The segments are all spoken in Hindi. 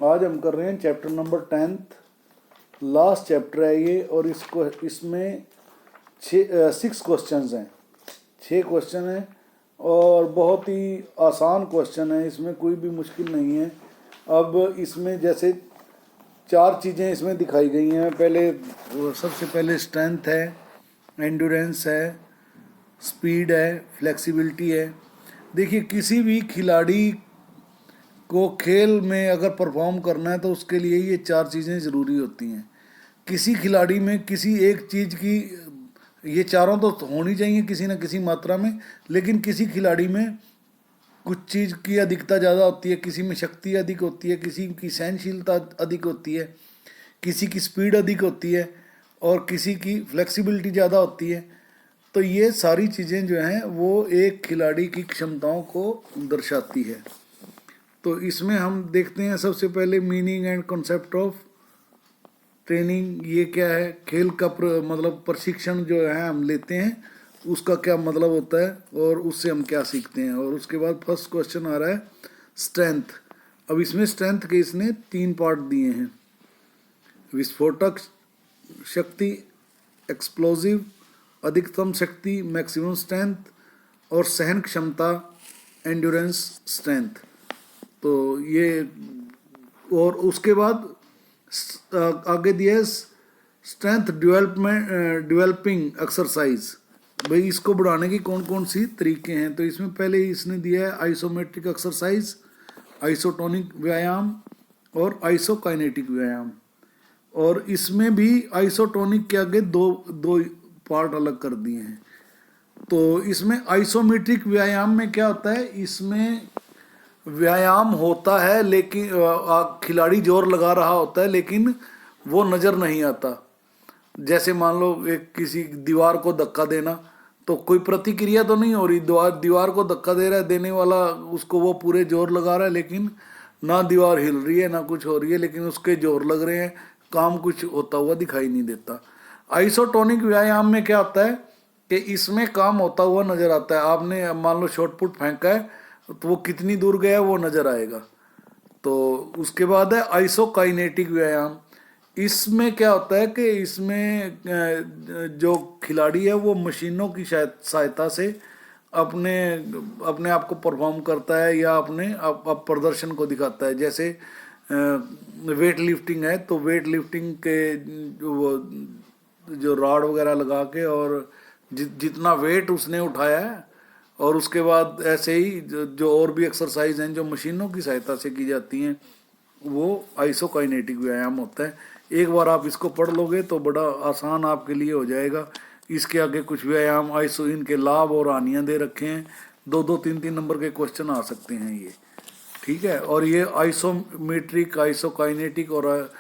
आज हम कर रहे हैं chapter number 10th, last chapter है ये। और इसमें 6 क्वेश्चंस हैं, 6 क्वेश्चन हैं और बहुत ही आसान क्वेश्चन है, इसमें कोई भी मुश्किल नहीं है। अब इसमें जैसे 4 चीज़ें इसमें दिखाई गई हैं। सबसे पहले स्ट्रेंथ है, एंड्योरेंस है, स्पीड है, फ्लेक्सिबिलिटी है। देखिए, किसी भी खिलाड़ी को खेल में अगर परफॉर्म करना है तो उसके लिए ये 4 चीज़ें ज़रूरी होती हैं। किसी खिलाड़ी में किसी एक चीज़ की, ये चारों तो होनी चाहिए किसी न किसी मात्रा में, लेकिन किसी खिलाड़ी में कुछ चीज़ की अधिकता ज़्यादा होती है, किसी में शक्ति अधिक होती है, किसी की सहनशीलता अधिक होती है, किसी की स्पीड अधिक होती है और किसी की फ्लेक्सिबिलिटी ज़्यादा होती है। तो ये सारी चीज़ें जो हैं वो एक खिलाड़ी की क्षमताओं को दर्शाती है। तो इसमें हम देखते हैं सबसे पहले meaning and concept of training. ये क्या है? खेल का मतलब प्रशिक्षण जो है हम लेते हैं, उसका क्या मतलब होता है और उससे हम क्या सीखते हैं। और उसके बाद फर्स्ट क्वेश्चन आ रहा है स्ट्रेंथ। अब इसमें स्ट्रेंथ के इसने 3 पार्ट दिए हैं: विस्फोटक शक्ति, एक्सप्लोजिव अधिकतम शक्ति मैक्सिमम स्ट्रेंथ, और सहन क्षमता एंड्योरेंस स्ट्रेंथ। तो ये, और उसके बाद आगे दिया है स्ट्रेंथ डेवलपिंग एक्सरसाइज। भाई, इसको बढ़ाने की कौन कौन सी तरीके हैं। तो इसमें पहले ही इसने दिया है आइसोमेट्रिक एक्सरसाइज, आइसोटोनिक व्यायाम और आइसोकाइनेटिक व्यायाम। और इसमें भी आइसोटोनिक के आगे दो दो पार्ट अलग कर दिए हैं। तो इसमें आइसोमेट्रिक व्यायाम में क्या होता है, इसमें व्यायाम होता है लेकिन खिलाड़ी जोर लगा रहा होता है लेकिन वो नज़र नहीं आता। जैसे मान लो एक किसी दीवार को धक्का देना, तो कोई प्रतिक्रिया तो नहीं हो रही, दीवार को धक्का दे रहा है देने वाला, उसको वो पूरे जोर लगा रहा है लेकिन ना दीवार हिल रही है ना कुछ हो रही है, लेकिन उसके जोर लग रहे हैं, काम कुछ होता हुआ दिखाई नहीं देता। आइसोटोनिक व्यायाम में क्या होता है कि इसमें काम होता हुआ नजर आता है। आपने मान लो शॉट पुट फेंका है तो वो कितनी दूर गया वो नजर आएगा। तो उसके बाद है आइसोकाइनेटिक व्यायाम। इसमें क्या होता है कि इसमें जो खिलाड़ी है वो मशीनों की सहायता से अपने अपने आप को परफॉर्म करता है या अपने आप प्रदर्शन को दिखाता है। जैसे वेट लिफ्टिंग है, तो वेट लिफ्टिंग के जो रॉड वगैरह लगा के और जितना वेट उसने उठाया है, और उसके बाद ऐसे ही जो और भी एक्सरसाइज हैं जो मशीनों की सहायता से की जाती हैं, वो आइसोकाइनेटिक व्यायाम होता है। एक बार आप इसको पढ़ लोगे तो बड़ा आसान आपके लिए हो जाएगा। इसके आगे कुछ व्यायाम इनके लाभ और हानियाँ दे रखे हैं। 2-2, 3-3 नंबर के क्वेश्चन आ सकते हैं ये, ठीक है। और ये आइसोमेट्रिक, आइसोकाइनेटिक और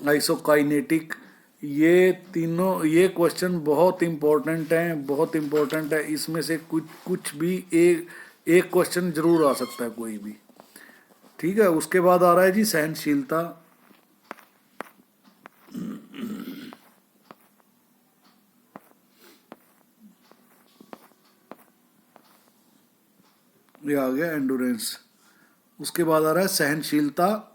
आइसोकाइनेटिक, ये तीनों ये क्वेश्चन बहुत इम्पोर्टेंट हैं, बहुत इम्पोर्टेंट है। इसमें से कुछ भी एक क्वेश्चन जरूर आ सकता है, कोई भी, ठीक है। उसके बाद आ रहा है जी सहनशीलता। ये आ गया एंडोरेंस। उसके बाद आ रहा है सहनशीलता।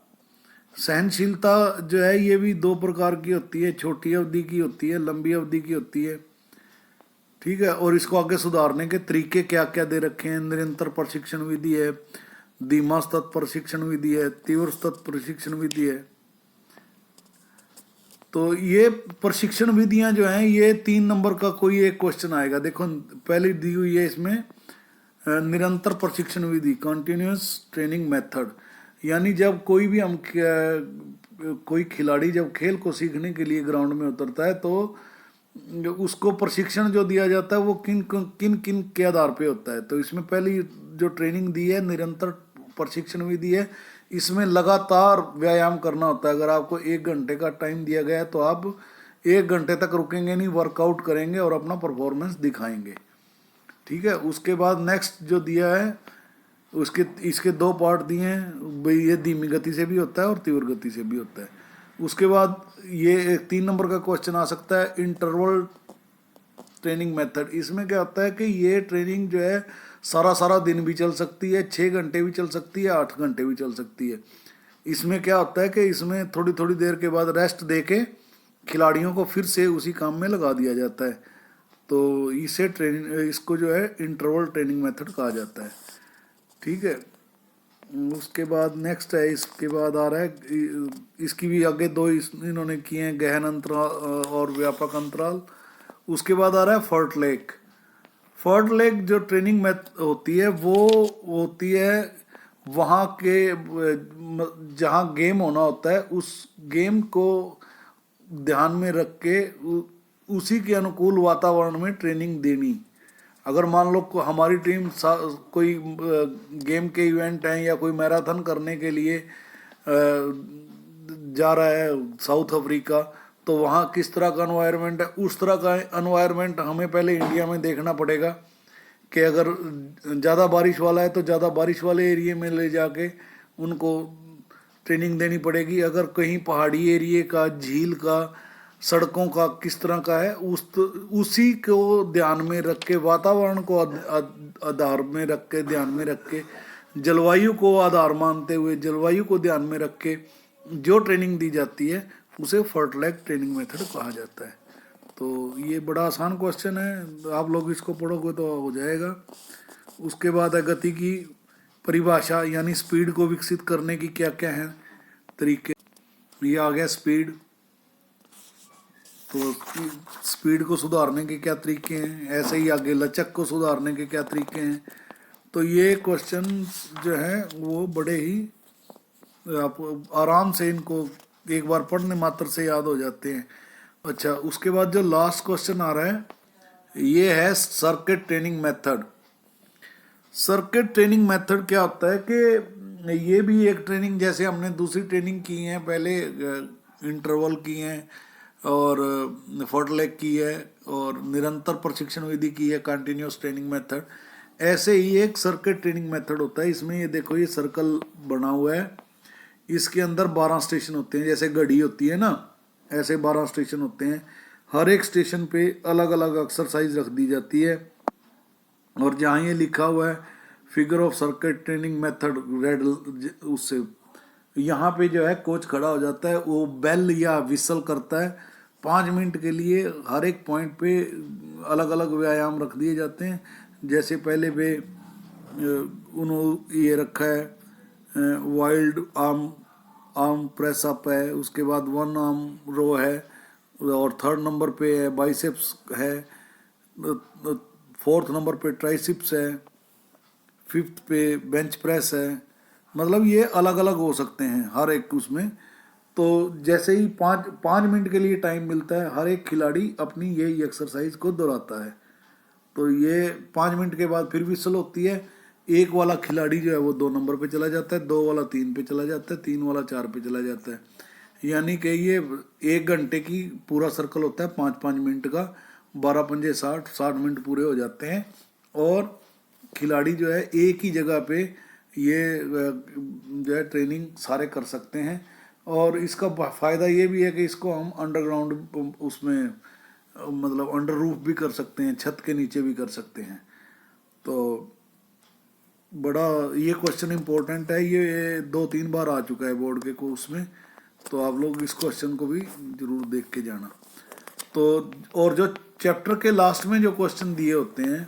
सहनशीलता जो है ये भी 2 प्रकार की होती है, छोटी अवधि की होती है, लंबी अवधि की होती है, ठीक है। और इसको आगे सुधारने के तरीके क्या क्या दे रखे हैं। निरंतर प्रशिक्षण विधि है, धीमा स्तर प्रशिक्षण विधि है, तीव्र स्तर प्रशिक्षण विधि है। तो ये प्रशिक्षण विधियां जो हैं, ये 3 नंबर का कोई एक क्वेश्चन आएगा। देखो, पहली दी हुई है इसमें निरंतर प्रशिक्षण विधि, कंटिन्यूअस ट्रेनिंग मेथड। यानी जब कोई भी कोई खिलाड़ी जब खेल को सीखने के लिए ग्राउंड में उतरता है तो उसको प्रशिक्षण जो दिया जाता है वो किन किन किन के आधार पे होता है। तो इसमें पहली जो ट्रेनिंग दी है निरंतर प्रशिक्षण विधि है। इसमें लगातार व्यायाम करना होता है। अगर आपको 1 घंटे का टाइम दिया गया है तो आप 1 घंटे तक रुकेंगे नहीं, वर्कआउट करेंगे और अपना परफॉर्मेंस दिखाएंगे, ठीक है। उसके बाद नेक्स्ट जो दिया है इसके 2 पार्ट दिए हैं भाई, ये धीमी गति से भी होता है और तीव्र गति से भी होता है। उसके बाद ये 3 नंबर का क्वेश्चन आ सकता है इंटरवल ट्रेनिंग मेथड। इसमें क्या होता है कि ये ट्रेनिंग जो है सारा दिन भी चल सकती है, 6 घंटे भी चल सकती है, 8 घंटे भी चल सकती है। इसमें क्या होता है कि इसमें थोड़ी थोड़ी देर के बाद रेस्ट दे के खिलाड़ियों को फिर से उसी काम में लगा दिया जाता है। तो इसे ट्रेनिंग, इसको जो है इंटरवल ट्रेनिंग मेथड कहा जाता है। ठीक है, उसके बाद नेक्स्ट है, इसके बाद आ रहा है, इसकी भी आगे दो इन्होंने किए हैं, गहन अंतराल और व्यापक अंतराल। उसके बाद आ रहा है फर्ट लेक। फर्ट लेक जो ट्रेनिंग में होती है वो होती है वहाँ के जहाँ गेम होना होता है उस गेम को ध्यान में रख के उसी के अनुकूल वातावरण में ट्रेनिंग देनी। अगर मान लो हमारी टीम कोई गेम के इवेंट हैं या कोई मैराथन करने के लिए जा रहा है साउथ अफ्रीका, तो वहाँ किस तरह का एनवायरनमेंट है, उस तरह का एनवायरनमेंट हमें पहले इंडिया में देखना पड़ेगा कि अगर ज़्यादा बारिश वाला है तो ज़्यादा बारिश वाले एरिए में ले जाके उनको ट्रेनिंग देनी पड़ेगी। अगर कहीं पहाड़ी एरिए का, झील का, सड़कों का किस तरह का है उसी को ध्यान में रख के, वातावरण को आधार में रख के, ध्यान में रख के, जलवायु को आधार मानते हुए, जलवायु को ध्यान में रख के जो ट्रेनिंग दी जाती है उसे फर्ट लेक ट्रेनिंग मेथड कहा जाता है। तो ये बड़ा आसान क्वेश्चन है, आप लोग इसको पढ़ोगे तो हो जाएगा। उसके बाद है गति की परिभाषा, यानी स्पीड को विकसित करने की क्या क्या है तरीके। ये आ गया स्पीड, तो स्पीड को सुधारने के क्या तरीके हैं। ऐसे ही आगे लचक को सुधारने के क्या तरीके हैं। तो ये क्वेश्चन जो है वो बड़े ही आप आराम से इनको एक बार पढ़ने मात्र से याद हो जाते हैं। अच्छा, उसके बाद जो लास्ट क्वेश्चन आ रहा है ये है circuit training method. Circuit training method क्या होता है कि ये भी एक ट्रेनिंग, जैसे हमने दूसरी ट्रेनिंग की है पहले, इंटरवल की है और फर्ट लेक की है और निरंतर प्रशिक्षण विधि की है, कंटिन्यूस ट्रेनिंग मेथड। ऐसे ही एक सर्किट ट्रेनिंग मेथड होता है। इसमें ये देखो, ये सर्कल बना हुआ है, इसके अंदर 12 स्टेशन होते हैं, जैसे घड़ी होती है ना, ऐसे 12 स्टेशन होते हैं। हर एक स्टेशन पे अलग अलग एक्सरसाइज रख दी जाती है। और जहाँ ये लिखा हुआ है figure of circuit training method red, उससे यहाँ पे जो है कोच खड़ा हो जाता है, वो बेल या विसल करता है 5 मिनट के लिए। हर एक पॉइंट पे अलग अलग व्यायाम रख दिए जाते हैं। जैसे पहले पे उन्होंने ये रखा है वाइल्ड आर्म प्रेस अप है, उसके बाद 1 आर्म रो है, और 3rd नंबर पे है बाइसेप्स है, 4th नंबर पे ट्राइसिप्स है, 5th पे बेंच प्रेस है। मतलब ये अलग अलग हो सकते हैं हर एक उसमें। तो जैसे ही 5 मिनट के लिए टाइम मिलता है, हर एक खिलाड़ी अपनी यही एक्सरसाइज को दोहराता है। तो ये 5 मिनट के बाद फिर विसल होती है। एक वाला खिलाड़ी जो है वो 2 नंबर पे चला जाता है, 2 वाला 3 पे चला जाता है, 3 वाला 4 पे चला जाता है। यानी कि ये 1 घंटे की पूरा सर्कल होता है 5-5 मिनट का, 12 पंजे 60 मिनट पूरे हो जाते हैं। और खिलाड़ी जो है एक ही जगह पे ये जो है ट्रेनिंग सारे कर सकते हैं। और इसका फ़ायदा ये भी है कि इसको हम अंडरग्राउंड उसमें मतलब अंडर रूफ भी कर सकते हैं, छत के नीचे भी कर सकते हैं। तो बड़ा ये क्वेश्चन इम्पोर्टेंट है, ये 2-3 बार आ चुका है बोर्ड के कोर्स में, तो आप लोग इस क्वेश्चन को भी जरूर देख के जाना। तो और जो चैप्टर के लास्ट में जो क्वेश्चन दिए होते हैं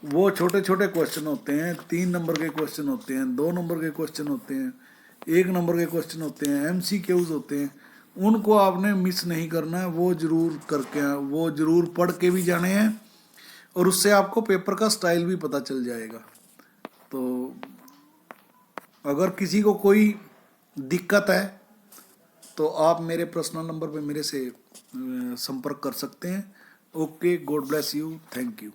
वो छोटे छोटे क्वेश्चन होते हैं, 3 नंबर के क्वेश्चन होते हैं, 2 नंबर के क्वेश्चन होते हैं, 1 नंबर के क्वेश्चन होते हैं, MCQs होते हैं। उनको आपने मिस नहीं करना है, वो जरूर पढ़ के भी जाने हैं, और उससे आपको पेपर का स्टाइल भी पता चल जाएगा। तो अगर किसी को कोई दिक्कत है तो आप मेरे पर्सनल नंबर पे मेरे से संपर्क कर सकते हैं। Okay, God bless you, thank you.